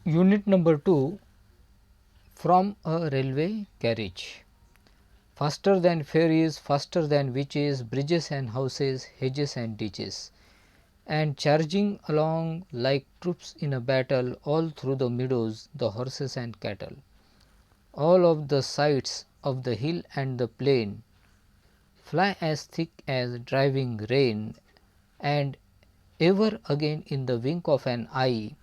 Unit number 2, from a railway carriage. Faster than ferries, faster than witches, bridges and houses, hedges and ditches, and charging along like troops in a battle, all through the meadows, the horses and cattle. All of the sides of the hill and the plain fly as thick as driving rain, and ever again in the wink of an eye,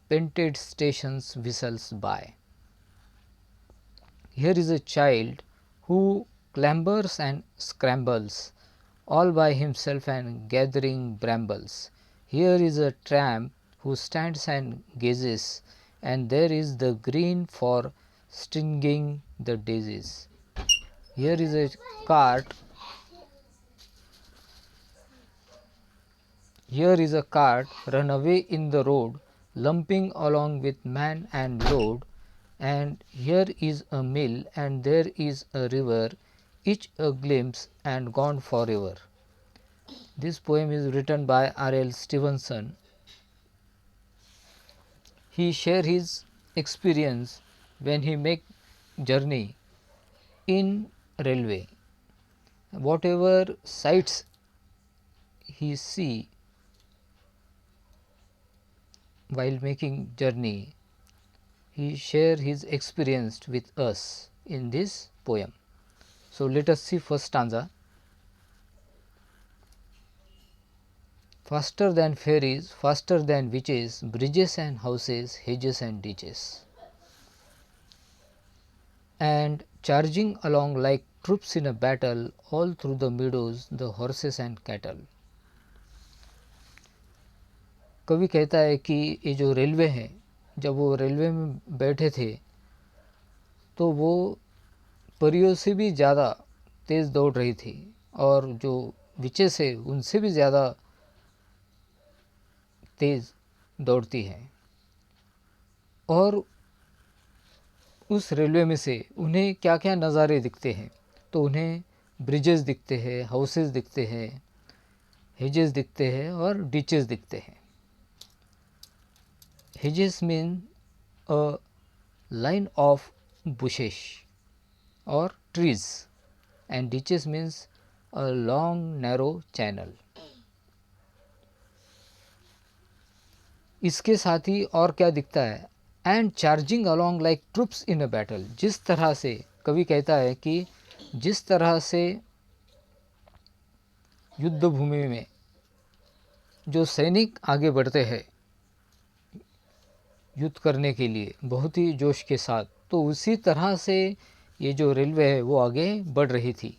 painted stations whistles by. Here is a child who clambers and scrambles all by himself and gathering brambles. Here is a tramp who stands and gazes, and there is the green for stinging the daisies. Here is a cart. Here is a cart run away in the road, lumping along with man and load, and here is a mill and there is a river, each a glimpse and gone forever. This poem is written by R.L. Stevenson. He share his experience when he make journey in railway. Whatever sights he see while making journey, he share his experience with us in this poem. So let us see first stanza. Faster than ferries, faster than witches, bridges and houses, hedges and ditches, and charging along like troops in a battle, all through the meadows, the horses and cattle. कवि कहता है कि ये जो railway है, जब वो railway में बैठे थे तो वो परियों से भी ज़्यादा तेज़ दौड़ रही थी और जो विचेस है उनसे भी ज़्यादा तेज़ दौड़ती है। और उस रेलवे में से उन्हें क्या क्या नज़ारे दिखते हैं, तो उन्हें ब्रिजेस दिखते हैं, हाउसेस दिखते हैं, हेजेस दिखते हैं और डिचेस दिखते हैं। Hedges mean a line of bushes or trees, and ditches means a long narrow channel. इसके साथ ही और क्या दिखता है, and charging along like troops in a battle. जिस तरह से कवि कहता है कि जिस तरह से युद्ध भूमि में जो सैनिक आगे बढ़ते हैं युद्ध करने के लिए बहुत ही जोश के साथ, तो उसी तरह से ये जो रेलवे है वो आगे बढ़ रही थी।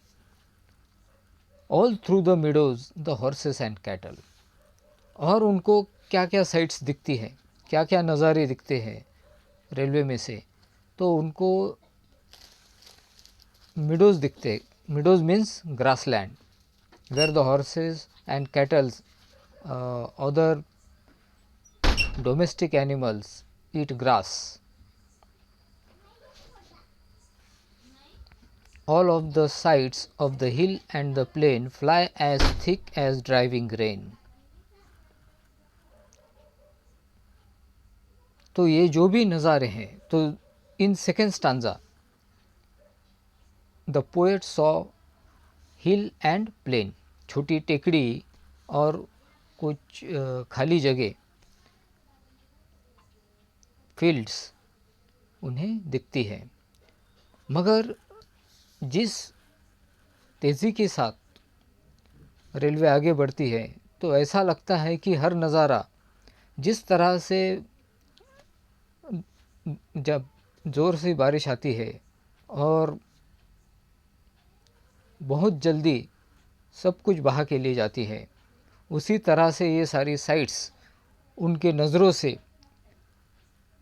All through the meadows the horses and cattle, और उनको क्या क्या साइट्स दिखती है, क्या क्या नज़ारे दिखते हैं रेलवे में से, तो उनको मिडोज दिखते। Meadows means grassland where the horses and cattles other domestic animals eat grass. All of the sides of the hill and the plain fly as thick as driving rain. तो ये जो भी नज़ारे हैं, तो in second stanza the poet saw hill and plain, छोटी टेकड़ी और कुछ खाली जगह फील्ड्स उन्हें दिखती है। मगर जिस तेज़ी के साथ रेलवे आगे बढ़ती है तो ऐसा लगता है कि हर नज़ारा जिस तरह से जब ज़ोर से बारिश आती है और बहुत जल्दी सब कुछ बहा के ले जाती है, उसी तरह से ये सारी साइट्स उनके नज़रों से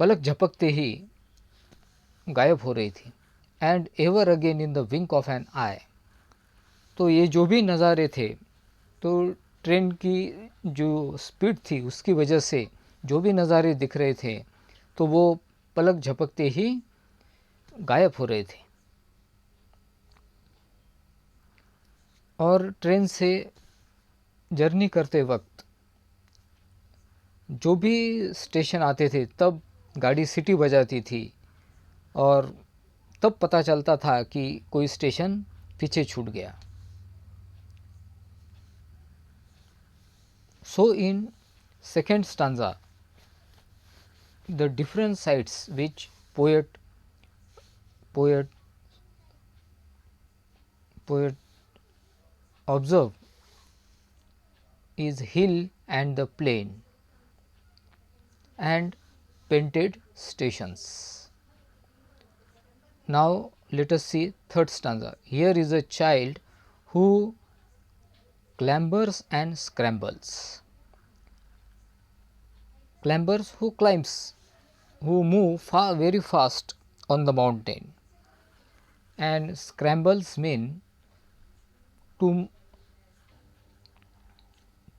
पलक झपकते ही गायब हो रही थी। And ever again in the wink of an eye, तो ये जो भी नज़ारे थे, तो ट्रेन की जो स्पीड थी उसकी वजह से जो भी नज़ारे दिख रहे थे तो वो पलक झपकते ही गायब हो रहे थे। और ट्रेन से जर्नी करते वक्त जो भी स्टेशन आते थे तब गाड़ी सीटी बजाती थी और तब पता चलता था कि कोई स्टेशन पीछे छूट गया. So in second stanza, the different sights which poet observe is hill and the plain and painted stations. Now let us see third stanza. Here is a child who clambers and scrambles. Clambers, who climbs, who move very fast on the mountain, and scrambles mean to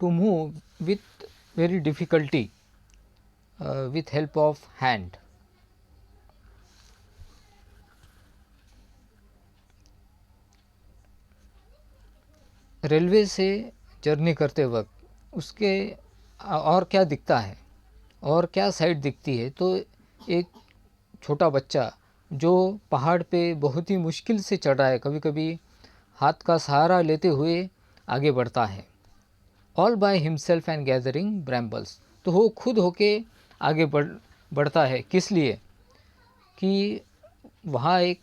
move with very difficulty with help of hand. Railway से journey करते वक्त उसके और क्या दिखता है और क्या साइड दिखती है, तो एक छोटा बच्चा जो पहाड़ पे बहुत ही मुश्किल से चढ़ रहा है, कभी कभी हाथ का सहारा लेते हुए आगे बढ़ता है. All by himself and gathering brambles, तो वो खुद होके आगे बढ़ता है. किस लिए? कि वहाँ एक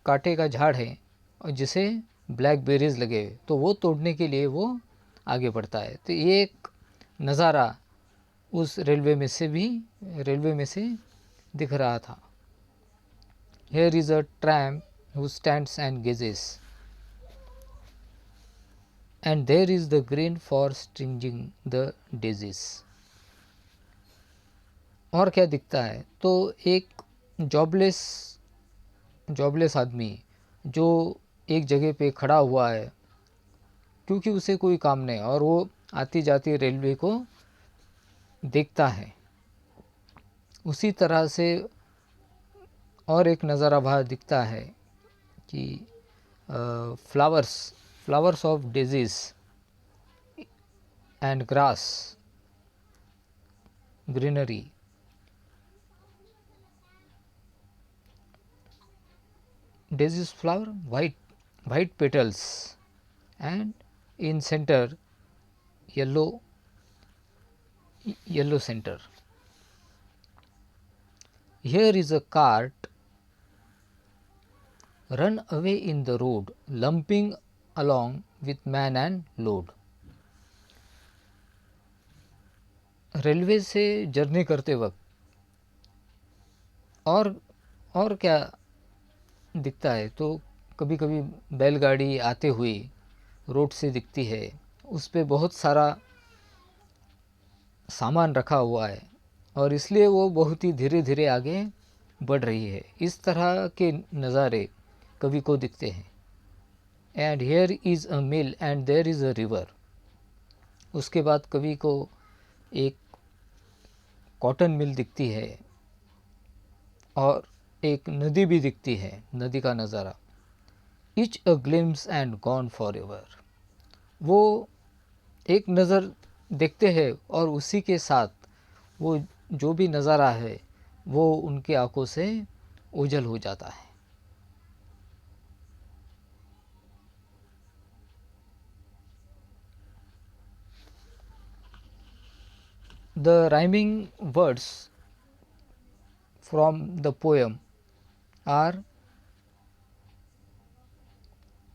कांटे का झाड़ है और जिसे ब्लैकबेरीज लगे हुए, तो वो तोड़ने के लिए वो आगे बढ़ता है. तो ये एक नज़ारा उस रेलवे में से दिख रहा था. Here is a tramp who stands and gazes, and there is the green forest stringing the daisies. और क्या दिखता है? तो एक जॉबलेस आदमी जो एक जगह पे खड़ा हुआ है क्योंकि उसे कोई काम नहीं, और वो आती जाती रेलवे को देखता है. उसी तरह से और एक नज़ारा बाहर दिखता है कि flowers of daisies and grass greenery. Daisies flower, white petals, and in center yellow center. Here is a cart run away in the road, lumping along with man and load. Railway से journey करते वक्त और क्या दिखता है? तो कभी कभी बैलगाड़ी आते हुए रोड से दिखती है, उस पे बहुत सारा सामान रखा हुआ है और इसलिए वो बहुत ही धीरे धीरे आगे बढ़ रही है. इस तरह के नज़ारे कवि को दिखते हैं. And here is a mill and there is a river. उसके बाद कवि को एक कॉटन मिल दिखती है और एक नदी भी दिखती है, नदी का नज़ारा. Each a glimpse and gone for ever. वो एक नज़र देखते हैं और उसी के साथ वो जो भी नज़ारा है वो उनकी आंखों से ओझल हो जाता है. The rhyming words from the poem are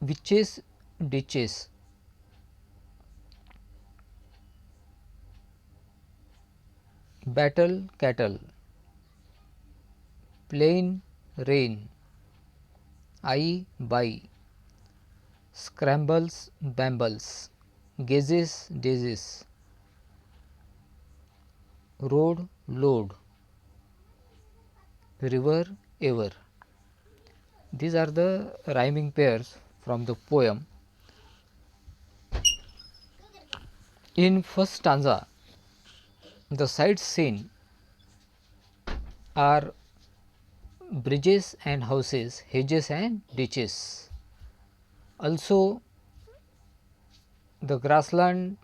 witches, ditches, battle, cattle, plain, rain, I buy, scrambles, bambles, gazes, daisies, road, load, river, ever. These are the rhyming pairs from the poem. In first stanza, the sights seen are bridges and houses, hedges and ditches. Also, the grassland